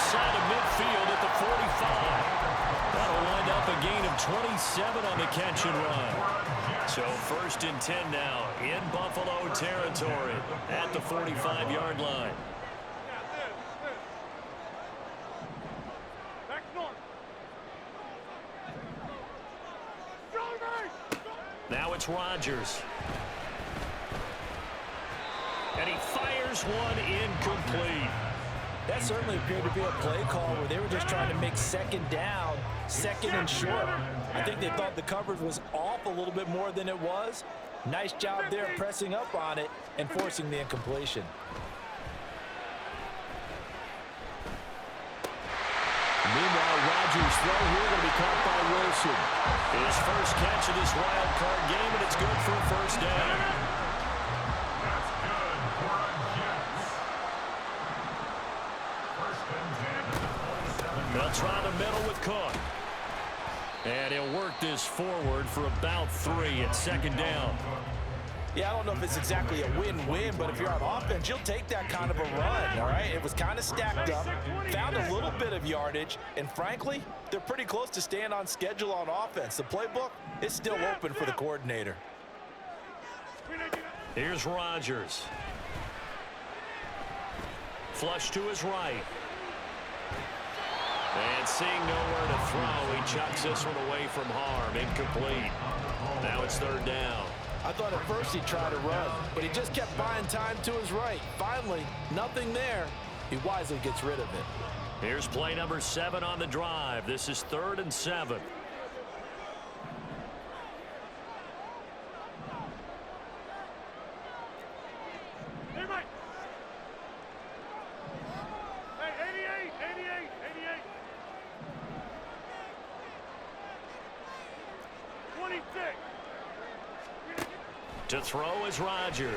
side of midfield at the 45. That'll wind up a gain of 27 on the catch and run. So 1st and 10 now in Buffalo territory at the 45-yard line. Now it's Rodgers. And he fires one incomplete. That certainly appeared to be a play call where they were just trying to make second down, second and short. I think they thought the coverage was off a little bit more than it was. Nice job there pressing up on it and forcing the incompletion. Meanwhile, Rodgers' throw here going to be caught by Wilson. His first catch of this wild card game, and it's good for a first down. They'll try the middle with Cook. And he'll work this forward for about 3 at second down. Yeah, I don't know if it's exactly a win-win, but if you're on offense, you'll take that kind of a run, all right? It was kind of stacked up, found a little bit of yardage, and frankly, they're pretty close to staying on schedule on offense. The playbook is still open for the coordinator. Here's Rodgers. Flush to his right. And seeing nowhere to throw, he chucks this one away from harm. Incomplete. Now it's 3rd down. I thought at first he'd try to run, but he just kept buying time to his right. Finally, nothing there. He wisely gets rid of it. Here's play number 7 on the drive. This is 3rd and 7. To throw is Rodgers.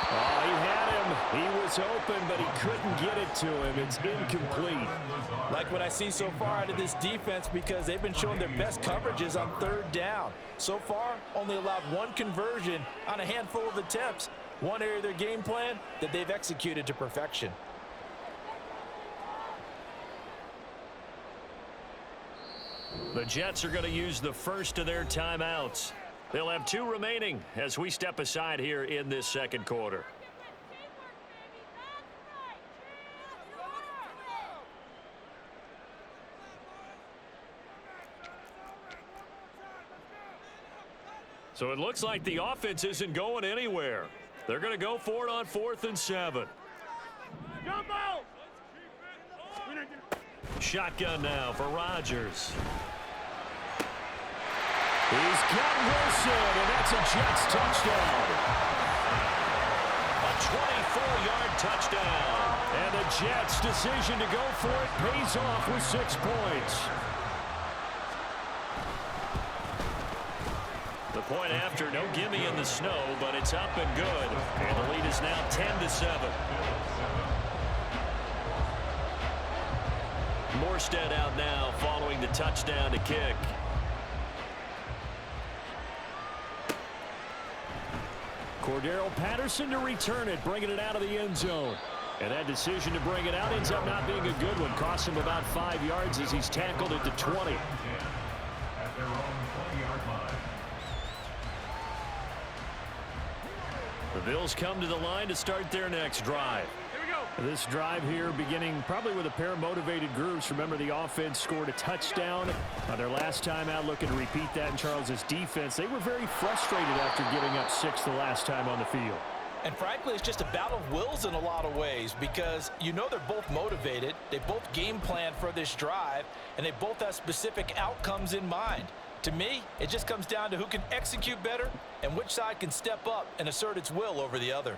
Oh, he had him. He was open, but he couldn't get it to him. It's incomplete. Like what I see so far out of this defense, because they've been showing their best coverages on 3rd down. So far, only allowed 1 conversion on a handful of attempts. One area of their game plan that they've executed to perfection. The Jets are going to use the first of their timeouts. They'll have 2 remaining as we step aside here in this second quarter. So it looks like the offense isn't going anywhere. They're going to go for it on 4th and 7. Shotgun now for Rodgers. He's got Wilson, and that's a Jets touchdown. A 24-yard touchdown. And the Jets' decision to go for it pays off with 6 points. The point after, no gimme in the snow, but it's up and good. And the lead is now 10-7. Morstead out now following the touchdown to kick. Cordero Patterson to return it, bringing it out of the end zone. And that decision to bring it out ends up not being a good one. Cost him about 5 yards as he's tackled at the 20. The Bills come to the line to start their next drive. This drive here beginning probably with a pair of motivated groups. Remember, the offense scored a touchdown on their last time out, looking to repeat that in Charles's defense. They were very frustrated after giving up 6 the last time on the field. And frankly, it's just a battle of wills in a lot of ways, because you know they're both motivated, they both game plan for this drive, and they both have specific outcomes in mind. To me, it just comes down to who can execute better and which side can step up and assert its will over the other.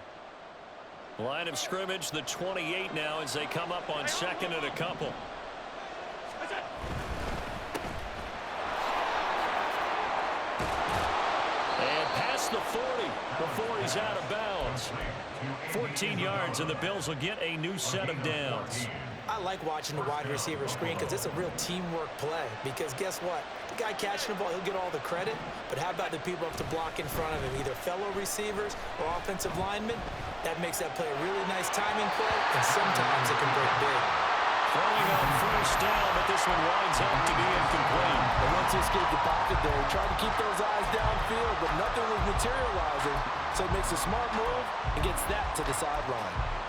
Line of scrimmage, the 28 now as they come up on 2nd and a couple. And past the 40 before he's out of bounds. 14 yards, and the Bills will get a new set of downs. I I like watching the wide receiver screen because it's a real teamwork play. Because guess what? The guy catching the ball, he'll get all the credit. But how about the people up to block in front of him, either fellow receivers or offensive linemen? That makes that play a really nice timing play, and sometimes it can break big. Throwing on first down, but this one winds up to be incomplete. And once he escaped the pocket there, he tried to keep those eyes downfield, but nothing was materializing. So he makes a smart move and gets that to the sideline.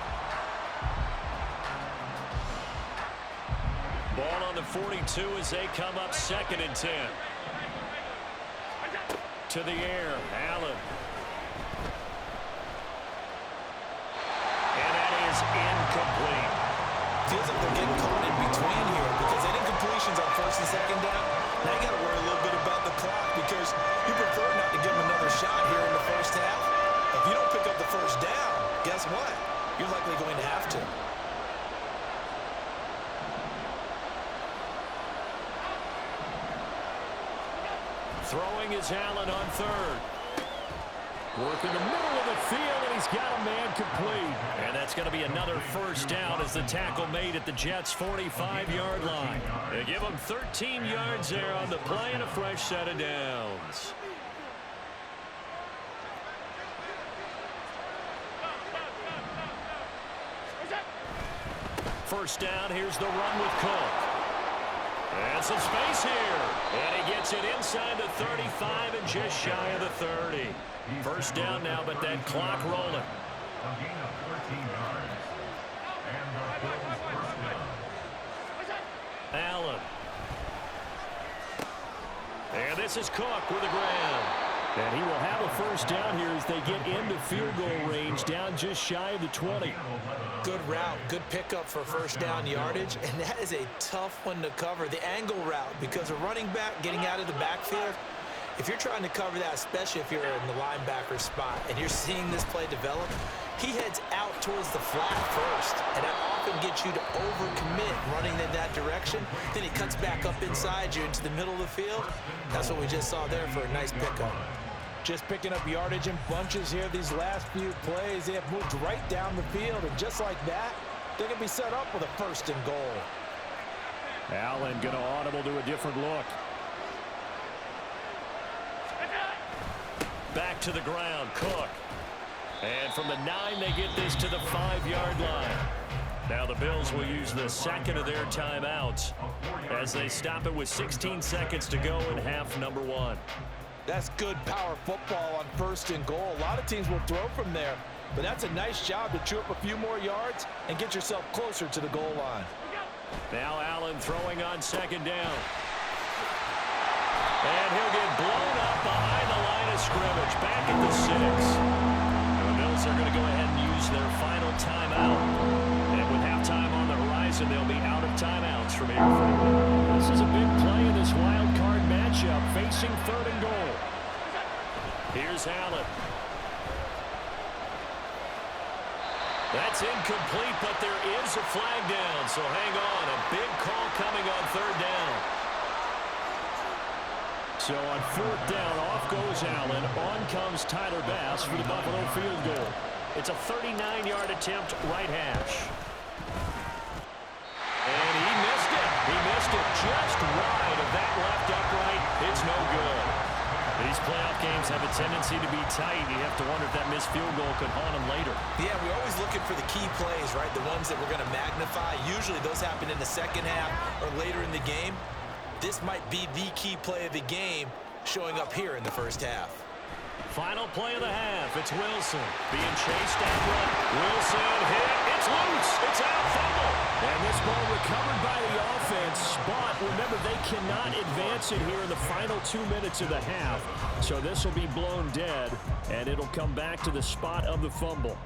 Ball on the 42 as they come up 2nd and 10. To the air, Allen. And that is incomplete. Feels like they're getting caught in between here because they didn't completions on 1st and 2nd down. Now you got to worry a little bit about the clock because you prefer not to give them another shot here in the first half. If you don't pick up the first down, guess what? You're likely going to have to. Throwing is Allen on 3rd. Work in the middle of the field, and he's got a man complete. And that's going to be another first down as the tackle made at the Jets' 45-yard line. They give them 13 yards there on the play and a fresh set of downs. First down, here's the run with Cook. And some space here. And he gets it inside the 35 and just shy of the 30. First down now, but that clock rolling. A gain of 13 yards. And the Bills first down. Allen. And this is Cook with the ground. And he will have a first down here as they get into field goal range, down just shy of the 20. Good route, good pickup for first down yardage, and that is a tough one to cover, the angle route, because a running back getting out of the backfield, if you're trying to cover that, especially if you're in the linebacker spot and you're seeing this play develop, he heads out towards the flat first, and that often gets you to overcommit running in that direction. Then he cuts back up inside you into the middle of the field. That's what we just saw there for a nice pickup. Just picking up yardage in bunches here these last few plays. They have moved right down the field, and just like that, they're going to be set up with a 1st and goal. Allen going to audible to a different look. Back to the ground, Cook. And from the 9, they get this to the 5-yard line. Now the Bills will use the 2nd of their timeouts as they stop it with 16 seconds to go in half number 1. That's good power football on 1st and goal. A lot of teams will throw from there, but that's a nice job to chew up a few more yards and get yourself closer to the goal line. Now Allen throwing on 2nd down. And he'll get blown up behind the line of scrimmage, back at the 6. The Bills are going to go ahead and use their final timeout. And with halftime on the horizon, they'll be out of timeouts from here forward. This is a big play in this wild card matchup, facing 3rd and goal. Here's Allen. That's incomplete, but there is a flag down, so hang on. A big call coming on 3rd down. So on 4th down, off goes Allen. On comes Tyler Bass for the Buffalo field goal. It's a 39-yard attempt, right hash. And he missed it. He missed it just wide of that left upright. It's no good. These playoff games have a tendency to be tight. You have to wonder if that missed field goal could haunt them later. Yeah, we're always looking for the key plays, right? The ones that we're going to magnify. Usually those happen in the 2nd half or later in the game. This might be the key play of the game showing up here in the 1st half. Final play of the half. It's Wilson being chased out right. Wilson hit. It's loose. It's out. Fumble. And this ball recovered by the offense. But remember, they cannot advance it here in the final 2 minutes of the half. So this will be blown dead, and it'll come back to the spot of the fumble.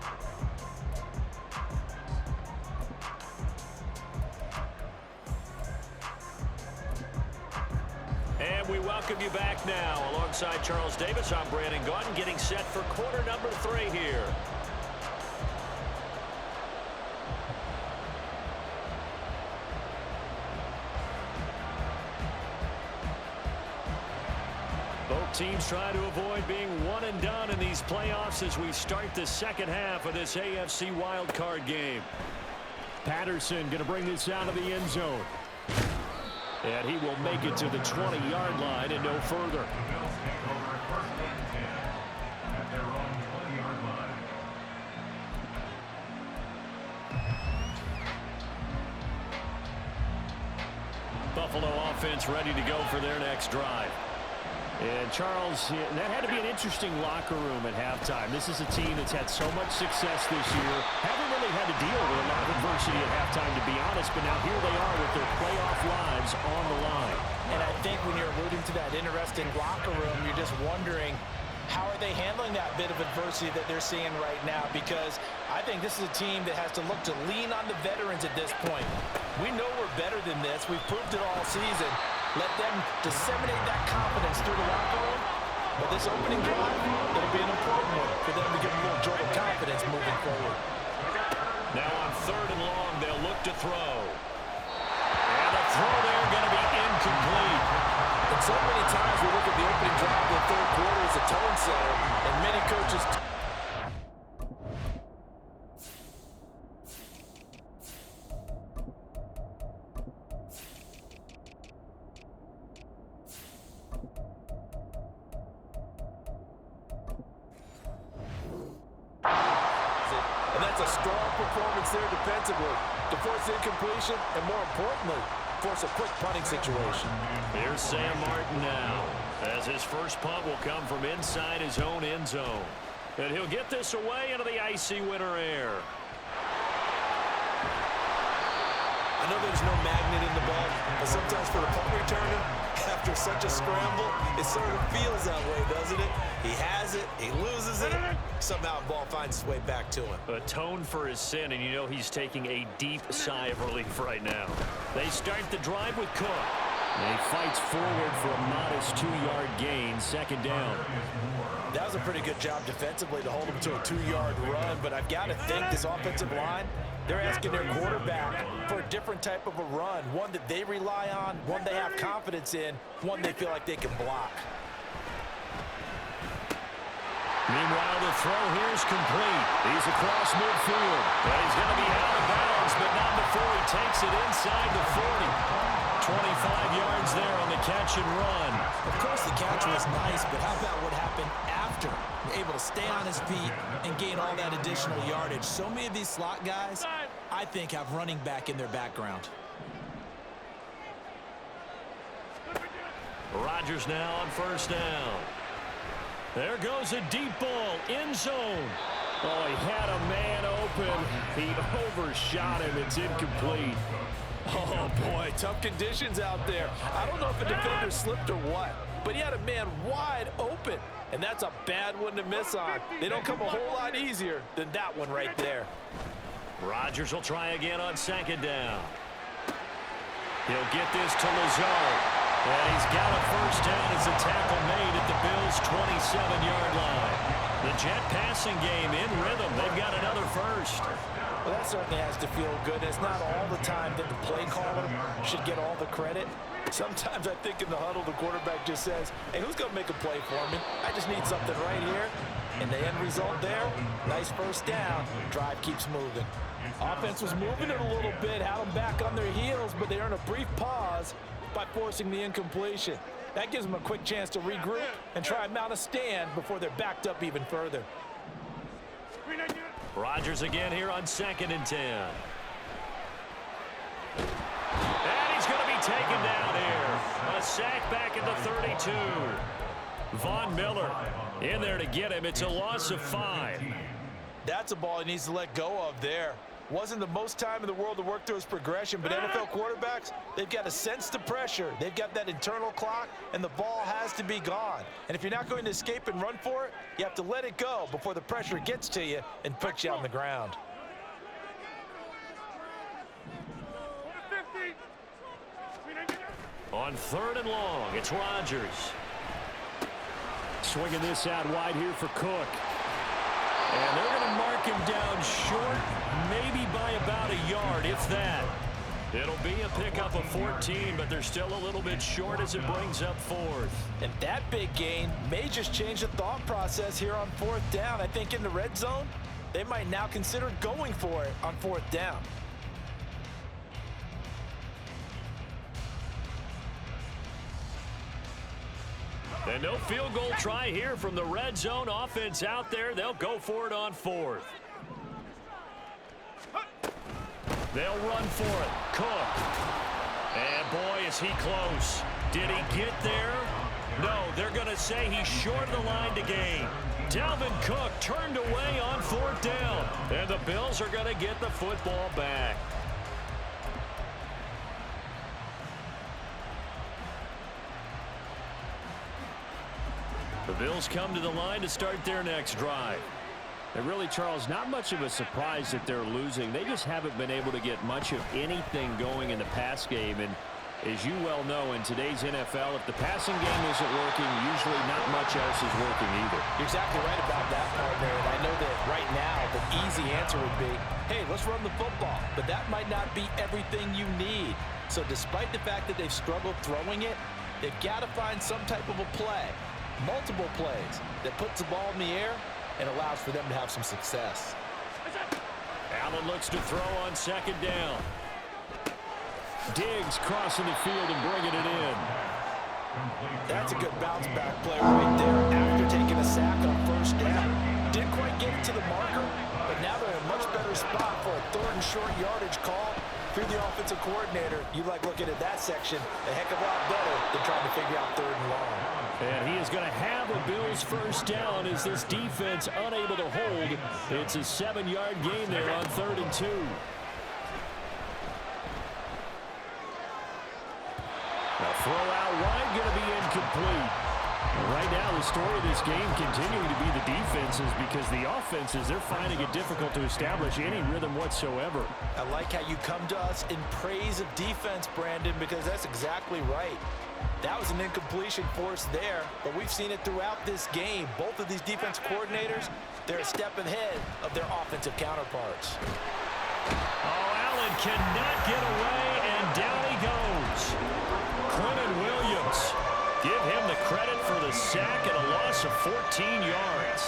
And we welcome you back now. Alongside Charles Davis, I'm Brandon Gaudin, getting set for quarter number 3 here. Both teams try to avoid being one and done in these playoffs as we start the 2nd half of this AFC wildcard game. Patterson going to bring this out of the end zone. And he will make it to the 20-yard line and no further. The Bills take over first and 10 at their own 20-yard line. Buffalo offense ready to go for their next drive. And Charles, that had to be an interesting locker room at halftime. This is a team that's had so much success this year. Haven't really had to deal with a lot of adversity at halftime, to be honest, but now here they are with their playoff lives on the line. And I think when you're alluding to that interesting locker room, you're just wondering, how are they handling that bit of adversity that they're seeing right now? Because I think this is a team that has to look to lean on the veterans at this point. We know we're better than this. We've proved it all season. Let them disseminate that confidence through the locker room. But this opening drive, it'll be an important one for them to give them a little jolt of confidence moving forward. Now on 3rd and long, they'll look to throw. And the throw there going to be incomplete. And so many times we look at the opening drive of the third quarter as a tone setter, and many coaches... And that's a strong performance there defensively to force incompletion and, more importantly, force a quick punting situation. Here's Sam Martin now, as his first punt will come from inside his own end zone. And he'll get this away into the icy winter air. I know there's no magnet in the ball, but sometimes for the punt returner, after such a scramble, it sort of feels that way, doesn't it? He has it, he loses it, somehow the ball finds its way back to him. Atone for his sin, and you know he's taking a deep sigh of relief right now. They start the drive with Cook. And he fights forward for a modest 2-yard gain, 2nd down. That was a pretty good job defensively to hold him to a 2-yard run, but I've got to think this offensive line, they're asking their quarterback for a different type of a run, one that they rely on, one they have confidence in, one they feel like they can block. Meanwhile, the throw here is complete. He's across midfield. But he's going to be out of bounds, but not before he takes it inside the 40. 25 yards there on the catch and run. Of course, the catch was nice, but how about what happened after? Able to stay on his feet and gain all that additional yardage. So many of these slot guys, I think, have running back in their background. Rodgers now on 1st down. There goes a deep ball, end zone. Oh, he had a man open. He overshot him. It's incomplete. Oh, boy, tough conditions out there. I don't know if a defender slipped or what, but he had a man wide open, and that's a bad one to miss on. They don't come a whole lot easier than that one right there. Rodgers will try again on 2nd down. He'll get this to Lazard, and he's got a 1st down as a tackle made at the Bills' 27-yard line. The Jet passing game in rhythm. They've got another 1st. Well, that certainly has to feel good. It's not all the time that the play caller should get all the credit. Sometimes I think in the huddle, the quarterback just says, hey, who's going to make a play for me? I just need something right here. And the end result there, nice 1st down. Drive keeps moving. Offense was moving it a little bit, had them back on their heels, but they earn a brief pause by forcing the incompletion. That gives them a quick chance to regroup and try and mount a stand before they're backed up even further. Rodgers again here on 2nd and 10. And he's going to be taken down here. A sack back at the 32. Von Miller in there to get him. It's a loss of 5. That's a ball he needs to let go of there. Wasn't the most time in the world to work through his progression, but NFL quarterbacks, they've got to sense the pressure. They've got that internal clock, and the ball has to be gone. And if you're not going to escape and run for it, you have to let it go before the pressure gets to you and puts you on the ground. On 3rd and long, it's Rodgers. Swinging this out wide here for Cook. And they're going to mark him down short, maybe by about a yard, if that. It'll be a pickup of 14, but they're still a little bit short as it brings up 4th. And that big gain may just change the thought process here on 4th down. I think in the red zone, they might now consider going for it on 4th down. And no field goal try here from the red zone. Offense out there. They'll go for it on 4th. They'll run for it. Cook. And boy, is he close. Did he get there? No, they're going to say he's short of the line to gain. Dalvin Cook turned away on 4th down. And the Bills are going to get the football back. The Bills come to the line to start their next drive. And really, Charles, not much of a surprise that they're losing. They just haven't been able to get much of anything going in the pass game. And as you well know, in today's NFL, if the passing game isn't working, usually not much else is working either. You're exactly right about that, partner. And I know that right now the easy answer would be, hey, let's run the football. But that might not be everything you need. So despite the fact that they've struggled throwing it, they've got to find some type of a play, multiple plays, that puts the ball in the air and allows for them to have some success. Allen looks to throw on 2nd down. Diggs crossing the field and bringing it in. That's a good bounce back play right there after taking a sack on 1st down. Didn't quite get it to the marker, but now they're in a much better spot for a 3rd and short yardage call. If you're the offensive coordinator, you like looking at that section a heck of a lot better than trying to figure out 3rd and long. And he is going to have a Bills 1st down as this defense unable to hold. It's a 7-yard gain there on 3rd and 2. A throw out wide going to be incomplete. Right now, the story of this game continuing to be the defenses, because the offenses, they're finding it difficult to establish any rhythm whatsoever. I like how you come to us in praise of defense, Brandon, because that's exactly right. That was an incompletion forced there, but we've seen it throughout this game. Both of these defense coordinators, they're a step ahead of their offensive counterparts. Oh, Allen cannot get away, and down he goes. Quentin Williams, give him the credit for the sack and a loss of 14 yards.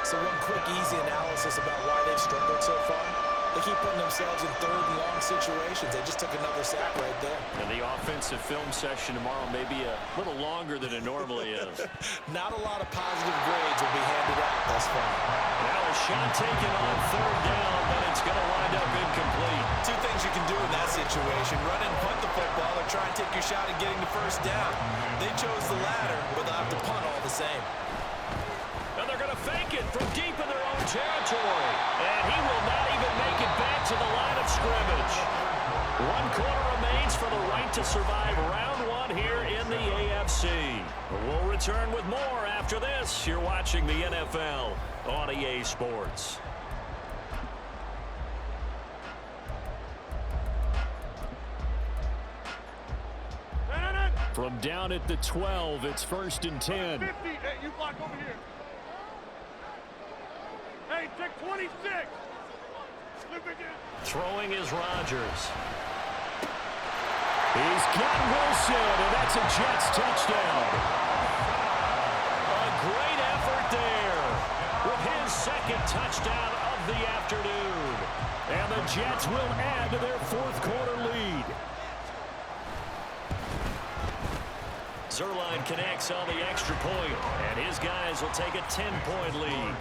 So one quick, easy analysis about why they've struggled so far. They keep putting themselves in 3rd and long situations. They just took another sack right there. And the offensive film session tomorrow may be a little longer than it normally is. Not a lot of positive grades will be handed out thus far. Now a shot taken on 3rd down, but it's going to wind up incomplete. Two things you can do in that situation: run and punt the football, or try and take your shot at getting the 1st down. They chose the latter, but they'll have to punt all the same. And they're going to fake it from deep in their own territory. And he will not even make it back to the line of scrimmage. 1 quarter remains for the right to survive round 1 here in the AFC. We'll return with more after this. You're watching the NFL on EA Sports. From down at the 12, it's 1st and 10. 50. Hey, you block over here. Hey, check 26. Throwing is Rodgers. He's got Wilson, and that's a Jets touchdown. A great effort there with his 2nd touchdown of the afternoon. And the Jets will add to their 4th quarter lead. Zuerlein connects on the extra point, and his guys will take a 10-point lead.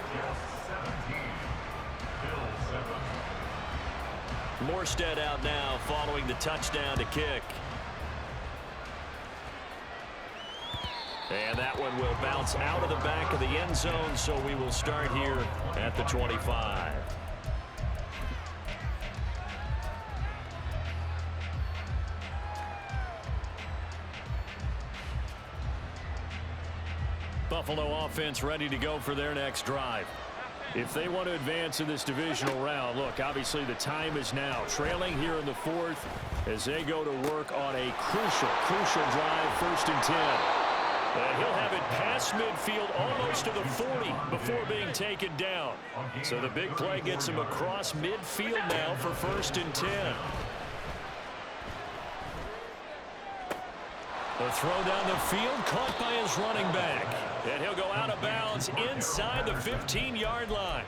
Morstead out now following the touchdown to kick. And that one will bounce out of the back of the end zone, so we will start here at the 25. Buffalo offense ready to go for their next drive. If they want to advance in this divisional round, look, obviously the time is now. Trailing here in the 4th as they go to work on a crucial drive, 1st and 10. And he'll have it past midfield almost to the 40 before being taken down. So the big play gets him across midfield now for 1st and 10. The throw down the field caught by his running back. And he'll go out of bounds inside the 15-yard line.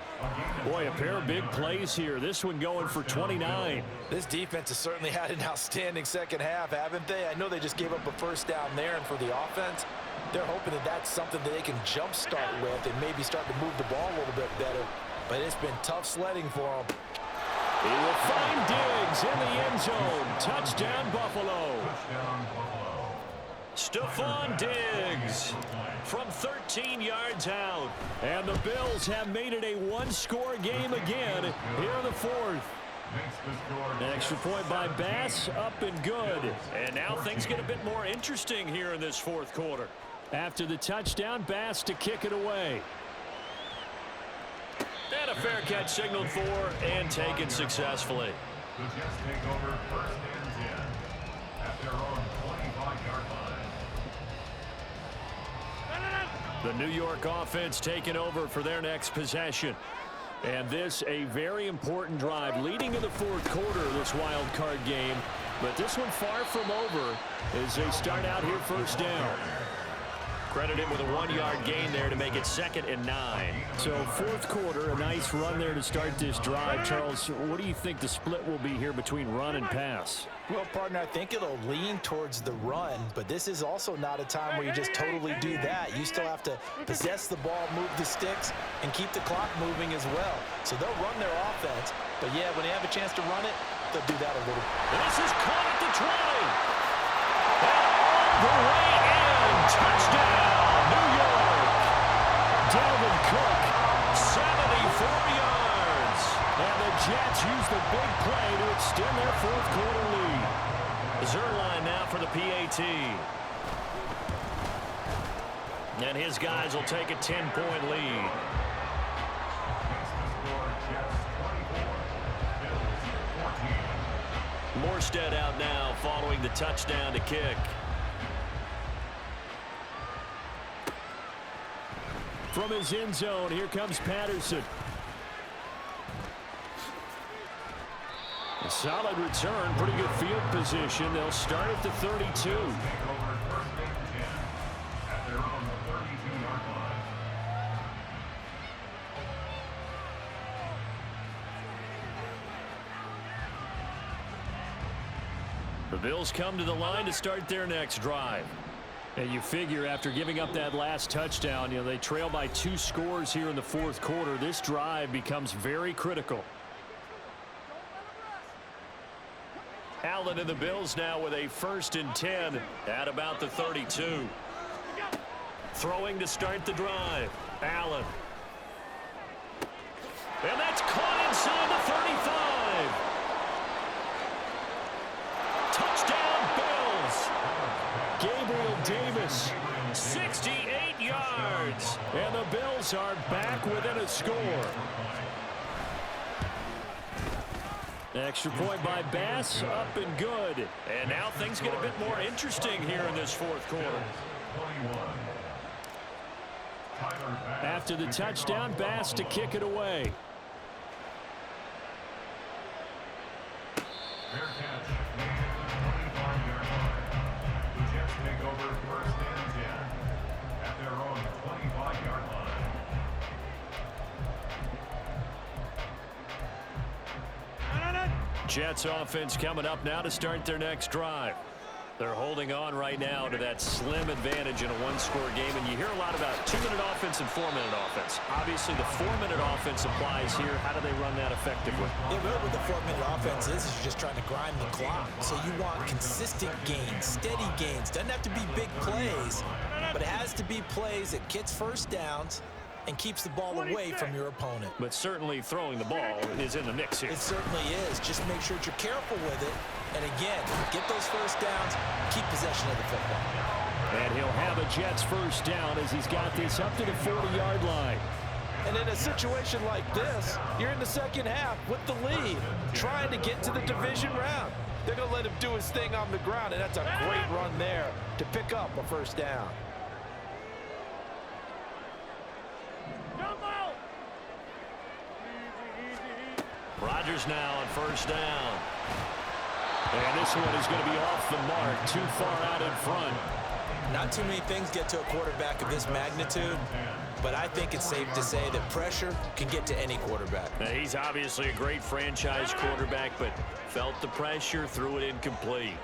Boy, a pair of big plays here. This one going for 29. This defense has certainly had an outstanding second half, haven't they? I know they just gave up a 1st down there, and for the offense, They're hoping that that's something that they can jumpstart with and maybe start to move the ball a little bit better. But it's been tough sledding for them. He will find Diggs in the end zone. Touchdown, Buffalo. Stephon Diggs from 13 yards out. And the Bills have made it a one-score game again here in the fourth. An extra point by Bass, up and good. And now things get a bit more interesting here in this fourth quarter. After the touchdown, Bass to kick it away. And a fair catch signaled for and taken successfully. The Jets take over first and 10 at their own 25-yard line. The New York offense taking over for their next possession. And this a very important drive leading in the fourth quarter of this wild card game. But this one far from over as they start out here first down. Credit him with a 1-yard gain there to make it 2nd and 9. So fourth quarter, a nice run there to start this drive. Charles, what do you think the split will be here between run and pass? Well, partner, I think it'll lean towards the run, but this is also not a time where you just totally do that. You still have to possess the ball, move the sticks, and keep the clock moving as well. So they'll run their offense, but yeah, when they have a chance to run it, they'll do that a little. This is caught at the 20. And all the way in. Touchdown, New York. Dalvin Cook, 74 yards. And the Jets use the big play to extend their fourth quarter lead. Zuerlein now for the PAT. And his guys will take a 10-point lead. Morstead out now following the touchdown to kick. From his end zone, here comes Patterson. A solid return, pretty good field position. They'll start at the 32. The Bills come to the line to start their next drive. And you figure after giving up that last touchdown, they trail by 2 scores here in the fourth quarter. This drive becomes very critical. Allen and the Bills now with a 1st and 10 at about the 32. Throwing to start the drive. Allen. And that's caught inside the 35. Touchdown, Bills. Gabriel Davis, 68 yards. And the Bills are back within a score. Extra point by Bass, up and good. And now things get a bit more interesting here in this fourth quarter. After the touchdown, Bass to kick it away. Fair catch. The Jets take over 1st and 10 at their own 25-yard line. Jets offense coming up now to start their next drive. They're holding on right now to that slim advantage in a one-score game, and you hear a lot about 2-minute offense and 4-minute offense. Obviously, the 4-minute offense applies here. How do they run that effectively? Yeah, really what the 4-minute offense is you're just trying to grind the clock. So you want consistent gains, steady gains. Doesn't have to be big plays, but it has to be plays that gets first downs and keeps the ball away from your opponent. But certainly throwing the ball is in the mix here. It certainly is. Just make sure that you're careful with it. And again, get those first downs, keep possession of the football. And he'll have a Jets first down as he's got this up to the 40-yard line. And in a situation like this, you're in the second half with the lead, trying to get to the division round. They're going to let him do his thing on the ground, and that's a great run there to pick up a first down. Rodgers now on first down. And this one is going to be off the mark, too far out in front. Not too many things get to a quarterback of this magnitude, but I think it's safe to say that pressure can get to any quarterback. Now, he's obviously a great franchise quarterback, but felt the pressure, threw it incomplete.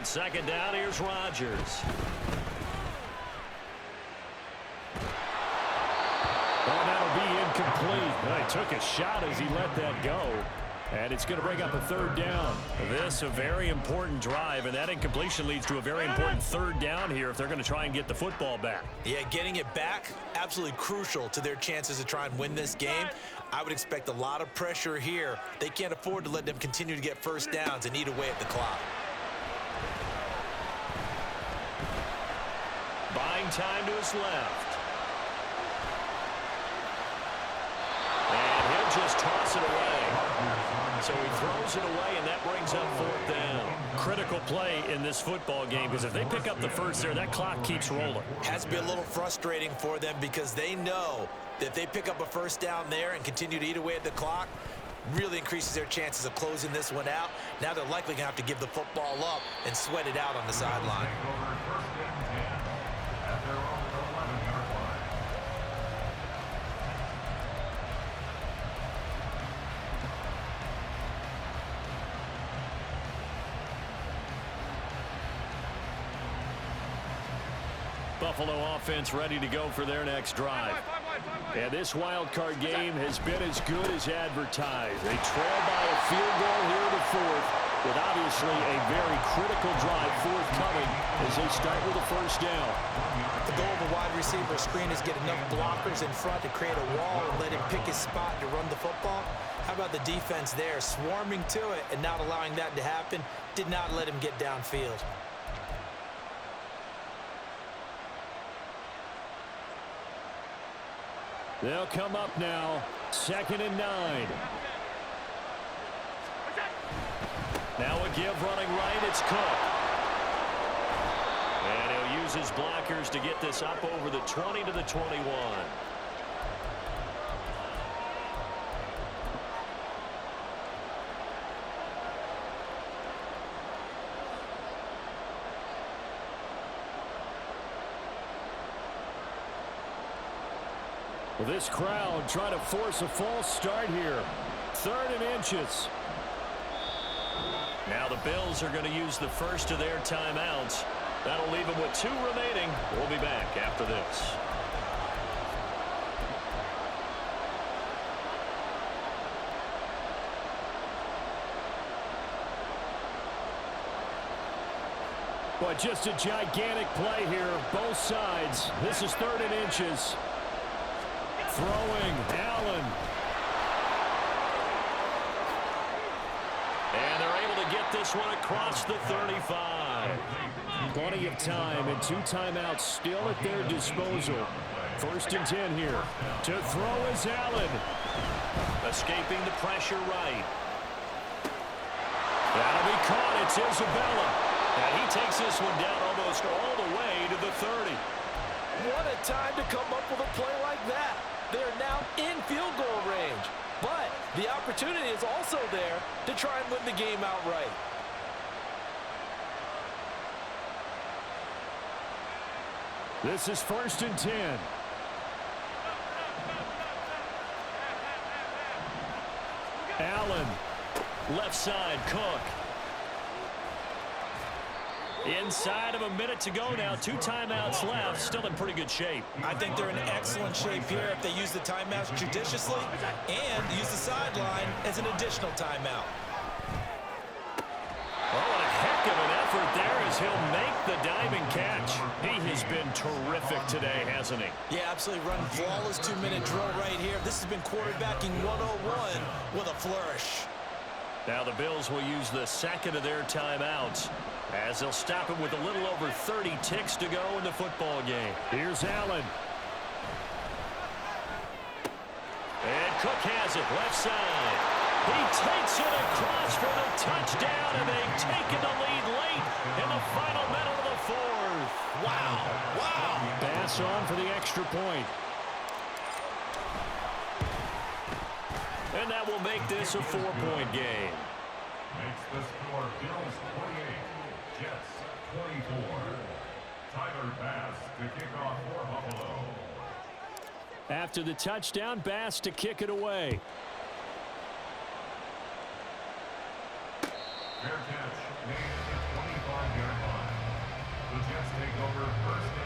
On second down, here's Rodgers. Oh, that'll be incomplete. Well, he took a shot as he let that go. And it's going to bring up a third down. This a very important drive, and that incompletion leads to a very important third down here if they're going to try and get the football back. Yeah, getting it back, absolutely crucial to their chances to try and win this game. I would expect a lot of pressure here. They can't afford to let them continue to get first downs and eat away at the clock. Buying time to his left. And he'll just toss it away. So he throws it away, and that brings up fourth down. Critical play in this football game, because if they pick up the first there, that clock keeps rolling. Has to be a little frustrating for them because they know that if they pick up a first down there and continue to eat away at the clock, really increases their chances of closing this one out. Now they're likely going to have to give the football up and sweat it out on the sideline. Buffalo offense ready to go for their next drive. And this wild card game has been as good as advertised. They trail by a field goal here in the fourth, with obviously a very critical drive forthcoming as they start with a first down. The goal of a wide receiver screen is get enough blockers in front to create a wall and let him pick his spot to run the football. How about the defense there, swarming to it and not allowing that to happen? Did not let him get downfield. They'll come up now, 2nd and 9. Now a give running right, it's Cook. And he'll use his blockers to get this up over the 20 to the 21. Well, this crowd trying to force a false start here. 3rd and inches. Now the Bills are going to use the first of their timeouts. That'll leave them with 2 remaining. We'll be back after this. Boy, just a gigantic play here, both sides. This is 3rd and inches. Throwing, Allen. And they're able to get this one across the 35. Plenty of time and 2 timeouts still at their disposal. 1st and 10 here. To throw is Allen. Escaping the pressure right. That'll be caught. It's Isabella. And he takes this one down almost all the way to the 30. What a time to come up with a play like that. They're now in field goal range. But the opportunity is also there to try and win the game outright. This is 1st and 10. Allen, left side, Cook. Inside of a minute to go now. 2 timeouts left. Still in pretty good shape. I think they're in excellent shape here if they use the timeouts judiciously and use the sideline as an additional timeout. Oh, a heck of an effort there as he'll make the diving catch. He has been terrific today, hasn't he? Yeah, absolutely running flawless 2-minute drill right here. This has been quarterbacking 101 with a flourish. Now the Bills will use the 2nd of their timeouts as they'll stop it with a little over 30 ticks to go in the football game. Here's Allen. And Cook has it left side. He takes it across for the touchdown, and they've taken the lead late in the final minute of the 4th. Wow, wow. Pass on for the extra point. And that will make this a 4-point game. Makes the score Bills 28, Jets 24. Tyler Bass to kick off for Buffalo. After the touchdown, Bass to kick it away. Fair catch made at the 25-yard The Jets take over first